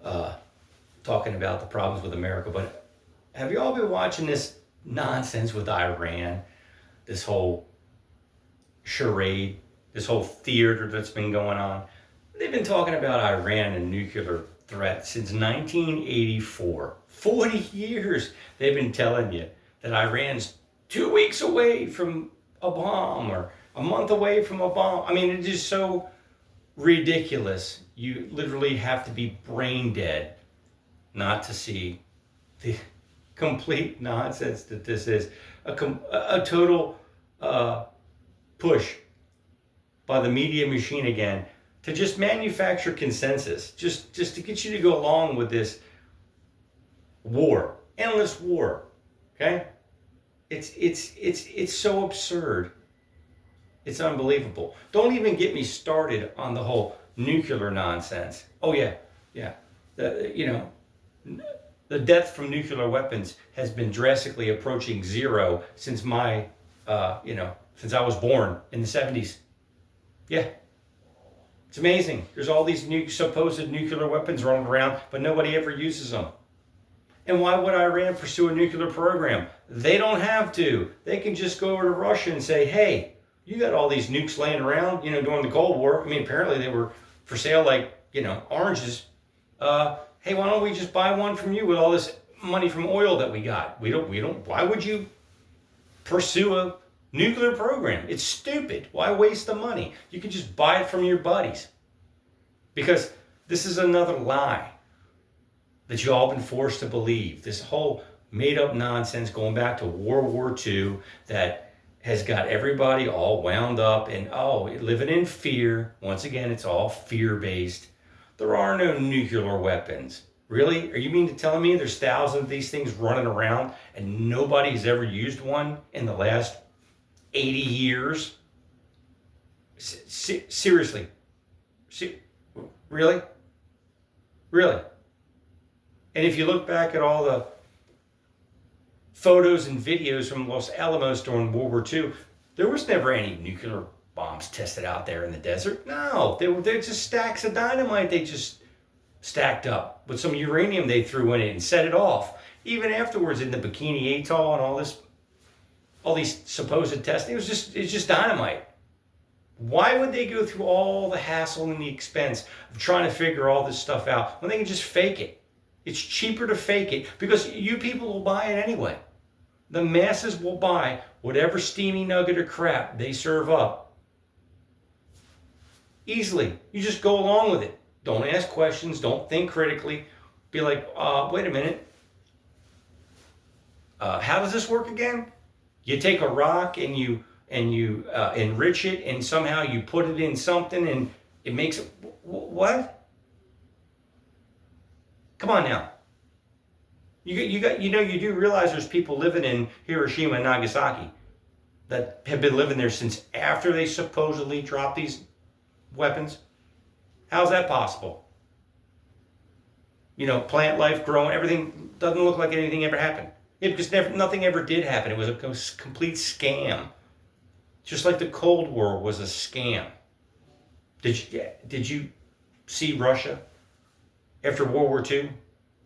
talking about the problems with America, but have you all been watching this nonsense with Iran? This whole charade, this whole theater that's been going on. They've been talking about Iran and nuclear threat since 1984. 40 years they've been telling you that Iran's 2 weeks away from a bomb or a month away from a bomb. I mean, it is so ridiculous. You literally have to be brain dead not to see the complete nonsense that this is. A total push by the media machine again to just manufacture consensus, just to get you to go along with this war, endless war. Okay, it's so absurd. It's unbelievable. Don't even get me started on the whole nuclear nonsense. Oh yeah. The death from nuclear weapons has been drastically approaching zero since since I was born in the 70s. Yeah. It's amazing. There's all these supposed nuclear weapons running around, but nobody ever uses them. And why would Iran pursue a nuclear program? They don't have to. They can just go over to Russia and say, hey, you got all these nukes laying around, during the Cold War. I mean, apparently they were for sale like, oranges. Hey, why don't we just buy one from you with all this money from oil that we got? We don't, why would you pursue a nuclear program? It's stupid. Why waste the money? You can just buy it from your buddies. Because this is another lie that you all been forced to believe. This whole made up nonsense going back to World War II that has got everybody all wound up and, living in fear. Once again, it's all fear-based. There are no nuclear weapons. Really? Are you mean to tell me there's thousands of these things running around and nobody's ever used one in the last 80 years? Seriously? Really? Really? And if you look back at all the photos and videos from Los Alamos during World War II, there was never any nuclear bombs tested out there in the desert. No, they're just stacks of dynamite they just stacked up with some uranium they threw in it and set it off. Even afterwards in the Bikini Atoll and all these supposed testing, it's just dynamite. Why would they go through all the hassle and the expense of trying to figure all this stuff out when they can just fake it? It's cheaper to fake it because you people will buy it anyway. The masses will buy whatever steamy nugget or crap they serve up. Easily. You just go along with it. Don't ask questions. Don't think critically. Be like, wait a minute. How does this work again? You take a rock and you enrich it and somehow you put it in something and it makes it... What? Come on now. You do realize there's people living in Hiroshima and Nagasaki that have been living there since after they supposedly dropped these weapons. How's that possible? Plant life growing, everything doesn't look like anything ever happened. Because nothing ever did happen. It was a complete scam. Just like the Cold War was a scam. Did you see Russia after World War II?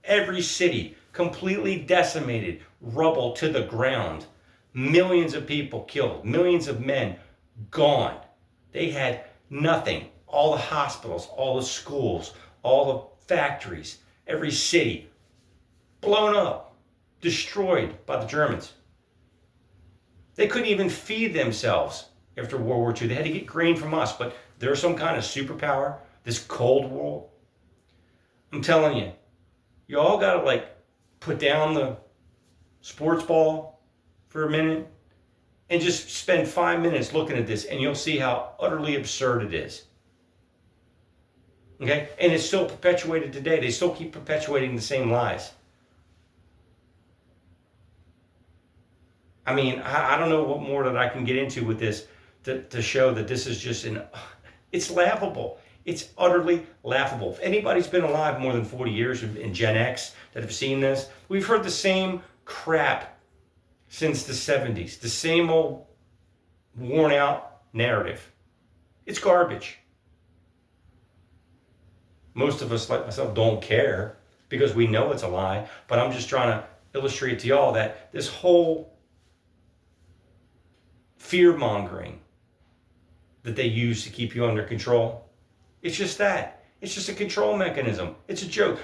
Every city completely decimated, rubble to the ground. Millions of people killed, millions of men gone. They had nothing. All the hospitals, all the schools, all the factories, every city blown up, destroyed by the Germans. They couldn't even feed themselves after World War II. They had to get grain from us, but they're some kind of superpower, this Cold War. I'm telling you, you all got to put down the sports ball for a minute and just spend 5 minutes looking at this and you'll see how utterly absurd it is. Okay? And it's still perpetuated today. They still keep perpetuating the same lies. I mean, I don't know what more that I can get into with this to show that this is just it's laughable. It's utterly laughable. If anybody's been alive more than 40 years in Gen X that have seen this, we've heard the same crap since the 70s. The same old worn out narrative. It's garbage. Most of us, like myself, don't care because we know it's a lie. But I'm just trying to illustrate to y'all that this whole fear mongering that they use to keep you under control, it's just that. It's just a control mechanism. It's a joke.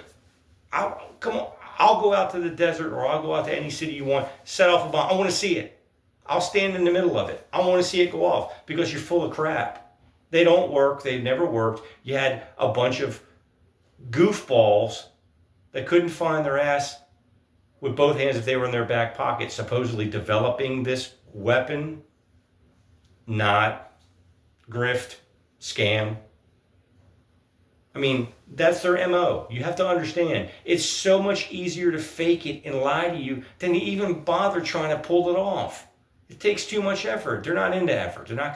Come on, I'll go out to the desert or I'll go out to any city you want, set off a bomb. I want to see it. I'll stand in the middle of it. I want to see it go off because you're full of crap. They don't work. They've never worked. You had a bunch of goofballs that couldn't find their ass with both hands if they were in their back pocket, supposedly developing this weapon. Not. Grift. Scam. I mean, that's their MO. You have to understand, it's so much easier to fake it and lie to you than to even bother trying to pull it off. It takes too much effort. They're not into effort. They're not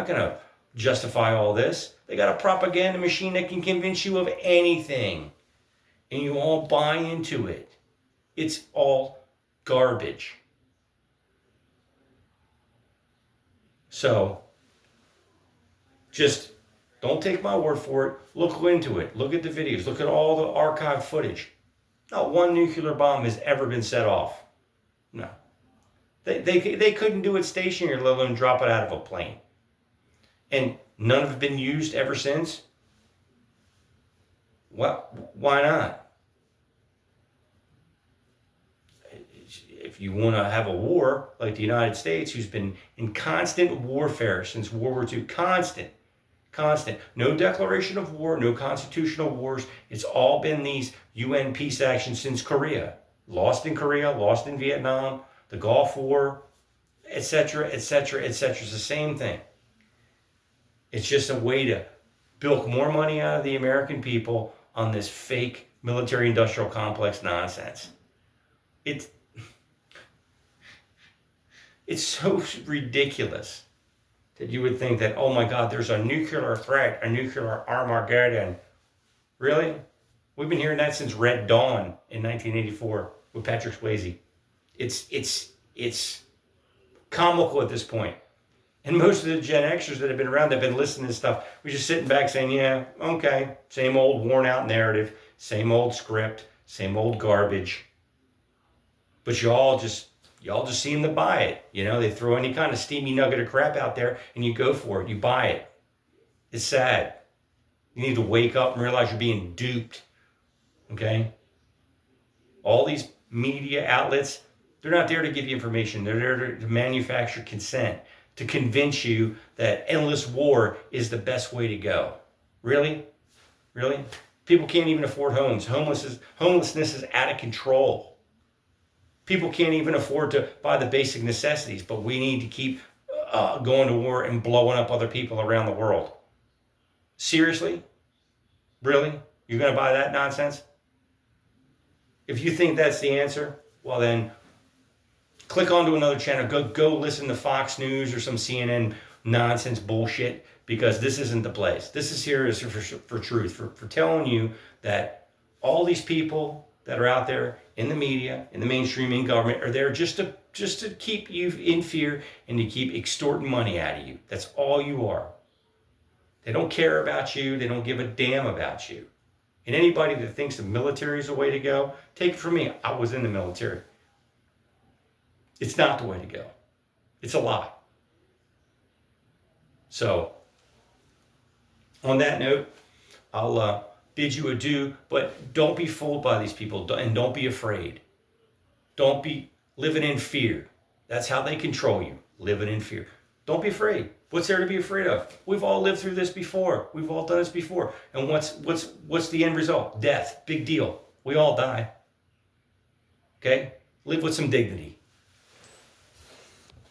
gonna justify all this. They got a propaganda machine that can convince you of anything. And you all buy into it. It's all garbage. So, just don't take my word for it. Look into it. Look at the videos. Look at all the archived footage. Not one nuclear bomb has ever been set off. No. They couldn't do it stationary, let alone drop it out of a plane. And none have been used ever since. Well, why not? If you want to have a war like the United States, who's been in constant warfare since World War II, constant. No declaration of war, no constitutional wars. It's all been these UN peace actions since Korea. Lost in Korea, lost in Vietnam, the Gulf War, etc., etc., etc. It's the same thing. It's just a way to bilk more money out of the American people on this fake military-industrial complex nonsense. It's so ridiculous that you would think that, oh my God, there's a nuclear threat, a nuclear Armageddon. Really? We've been hearing that since Red Dawn in 1984 with Patrick Swayze. It's comical at this point. And most of the Gen Xers that have been around, that have been listening to stuff, we're just sitting back saying, yeah, okay, same old worn out narrative, same old script, same old garbage. But y'all just seem to buy it. You know, they throw any kind of steamy nugget of crap out there and you go for it. You buy it. It's sad. You need to wake up and realize you're being duped. Okay? All these media outlets, they're not there to give you information. They're there to manufacture consent, to convince you that endless war is the best way to go. Really? Really? People can't even afford homes. Homelessness is out of control. People can't even afford to buy the basic necessities, but we need to keep going to war and blowing up other people around the world. Seriously? Really? You're going to buy that nonsense? If you think that's the answer, well then, click onto another channel. Go listen to Fox News or some CNN nonsense bullshit, because this isn't the place. This is here is for truth, for telling you that all these people that are out there in the media, in the mainstream, in government, are there just to keep you in fear and to keep extorting money out of you. That's all you are. They don't care about you. They don't give a damn about you. And anybody that thinks the military is the way to go, take it from me. I was in the military. It's not the way to go. It's a lie. So, on that note, I'll bid you adieu, but don't be fooled by these people, and don't be afraid. Don't be living in fear. That's how they control you, living in fear. Don't be afraid. What's there to be afraid of? We've all lived through this before. We've all done this before. And what's the end result? Death. Big deal. We all die. Okay? Live with some dignity.